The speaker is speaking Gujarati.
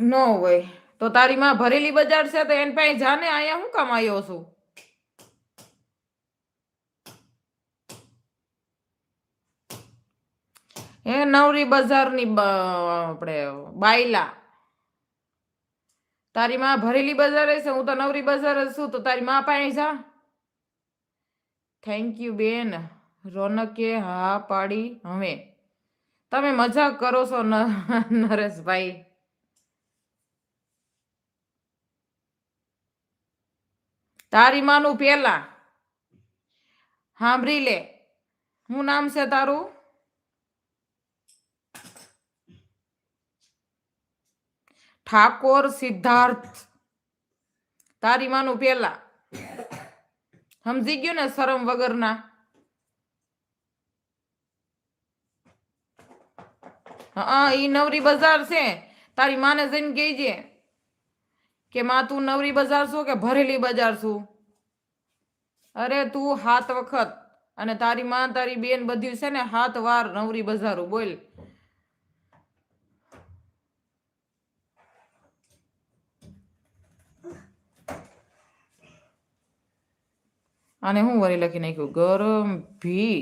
નો હોય તો તારી માં ભરેલી બજાર છે તો એન પાસે જાને, અહીંયા હું કામ આવ્યો છું? એ નવરી બજારની આપણે બાયલા, તારી માં ભરેલી બજાર છે, હું તો નવરી બજાર જ છું, તો તારી માં પાસે જા. થેન્ક યુ બેન. રોનકે હા પાડી. હવે તમે મજાક કરો છો નરેશભાઈ. તારી માનું પેલા સાંભળી લે. શું નામ છે તારું? ઠાકોર સિદ્ધાર્થ. તારી માનું પેલા સમજી ગયો ને, શરમ વગરના. હા, ઈ નવરી બજાર છે. તારી માને જઈને કહેજે કે માં તું નવરી બજાર છું કે ભરેલી બજાર છું? અરે તું 7 વખત અને તારી માં તારી બેન બધી છે ને 7 વાર નવરી બજારું બોલ. અને હું વળી લખી નાખ્યું, ગરમ ભી.